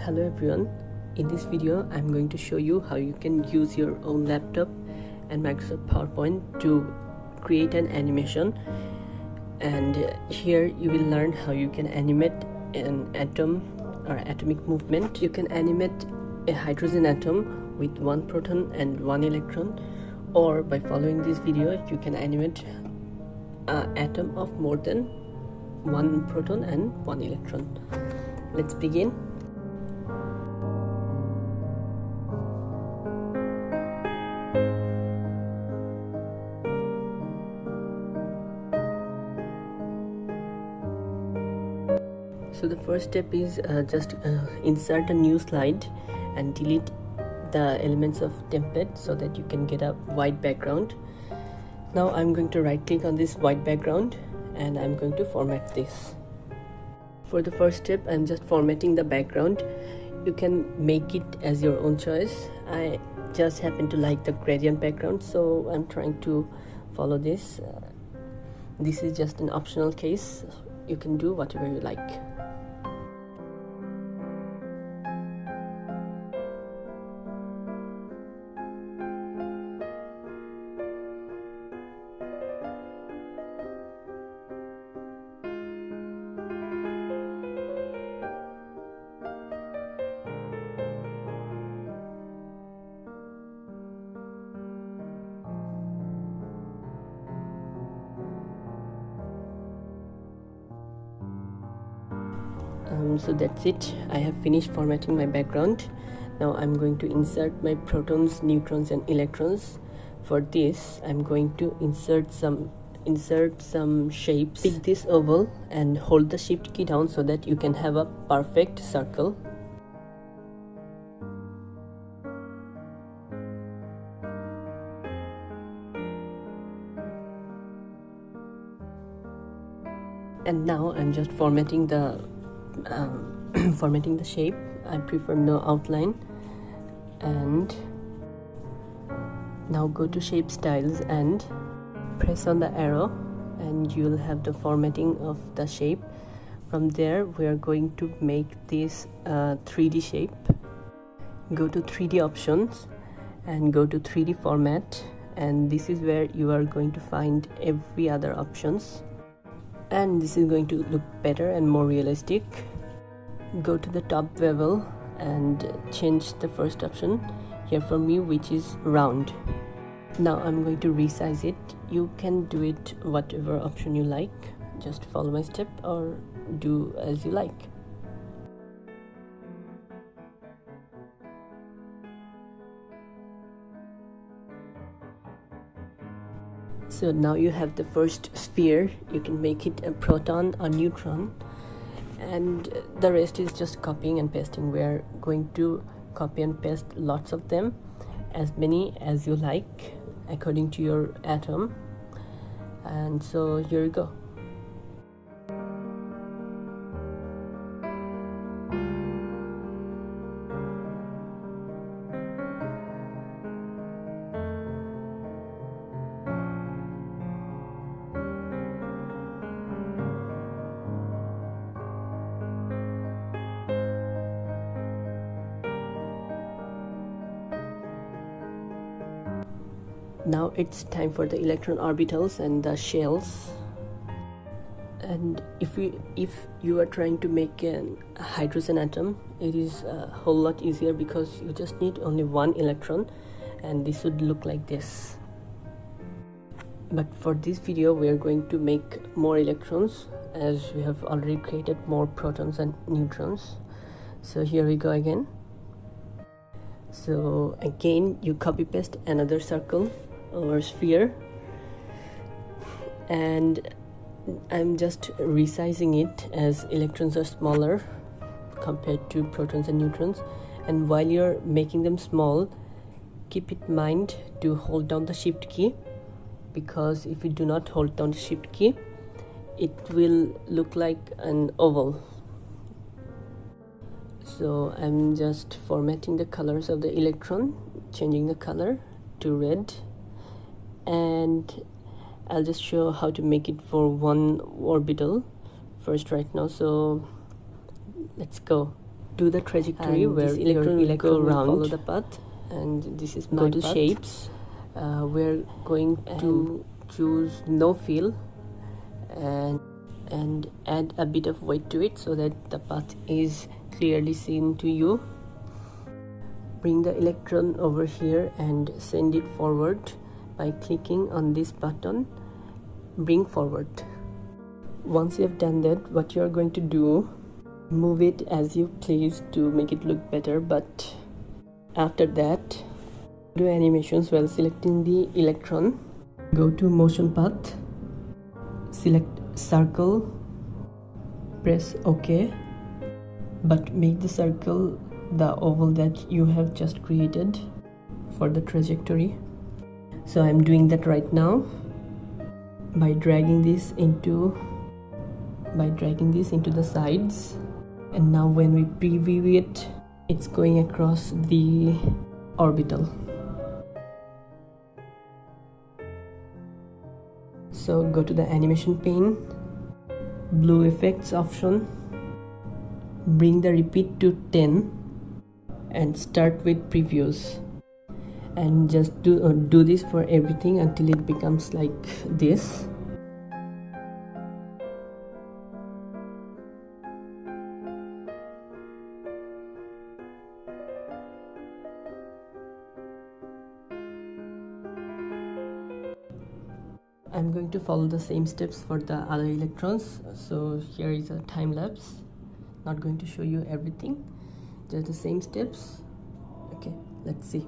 Hello everyone, in this video I'm going to show you how you can use your own laptop and Microsoft PowerPoint to create an animation. And here you will learn how you can animate an atom or atomic movement. You can animate a hydrogen atom with one proton and one electron, or by following this video you can animate an atom of more than one proton and one electron. Let's begin. So the first step is just insert a new slide and delete the elements of template so that you can get a white background. Now I'm going to right click on this white background and I'm going to format this. For the first step, I'm just formatting the background. You can make it as your own choice. I just happen to like the gradient background, so I'm trying to follow this. This is just an optional case. You can do whatever you like. So that's it. I have finished formatting my background. Now I'm going to insert my protons, neutrons and electrons. For this I'm going to insert some shapes. Pick this oval and hold the shift key down so that you can have a perfect circle. And now I'm just formatting the shape. I prefer no outline. And now go to shape styles and press on the arrow and you'll have the formatting of the shape. From there we are going to make this 3D shape. Go to 3D options and go to 3D format, and this is where you are going to find every other options, and this is going to look better and more realistic. Go to the top bevel and change the first option here for me, which is round. Now I'm going to resize it. You can do it whatever option you like. Just follow my step or do as you like. So now you have the first sphere. You can make it a proton or neutron, and the rest is just copying and pasting. We are going to copy and paste lots of them, as many as you like according to your atom. And so here you go. Now it's time for the electron orbitals and the shells. And if you are trying to make a hydrogen atom, it is a whole lot easier because you just need only one electron, and this would look like this. But for this video we are going to make more electrons, as we have already created more protons and neutrons. So here we go again. So again you copy paste another circle or sphere, and I'm just resizing it as electrons are smaller compared to protons and neutrons. And while you're making them small, keep in mind to hold down the shift key, because if you do not hold down the shift key it will look like an oval. So I'm just formatting the colors of the electron, changing the color to red, and I'll just show how to make it for one orbital first right now. So let's go. do the trajectory and where this electron will go around, follow the path, and this is go to path. shapes. We're going to choose no fill and add a bit of weight to it so that the path is clearly seen to you. Bring the electron over here and send it forward by clicking on this button, bring forward. Once you have done that, what you are going to do, move it as you please to make it look better, but after that, do animations while selecting the electron. Go to motion path, select circle, press OK, but make the circle the oval that you have just created for the trajectory. So I'm doing that right now by dragging this into the sides, and now when we preview it, it's going across the orbital. So go to the animation pane, blue effects option, bring the repeat to 10 and start with previews, and just do this for everything until it becomes like this. I'm going to follow the same steps for the other electrons, so here is a time lapse. Not going to show you everything, just the same steps. Okay, let's see.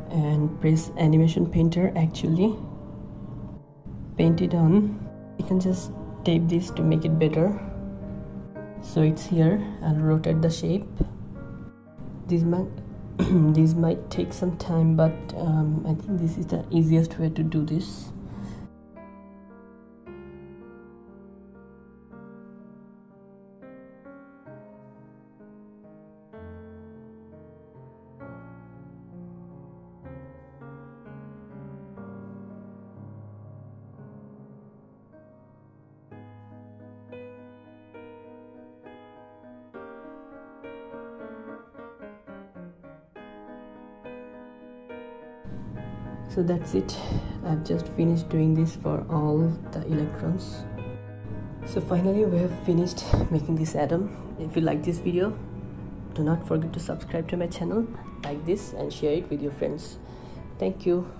And press animation painter, actually paint it on. You can just tape this to make it better. So it's here. I'll rotate the shape. This might take some time, but I think this is the easiest way to do this. So that's it. I've just finished doing this for all the electrons. So finally we have finished making this atom. If you like this video, do not forget to subscribe to my channel, like this and share it with your friends. Thank you.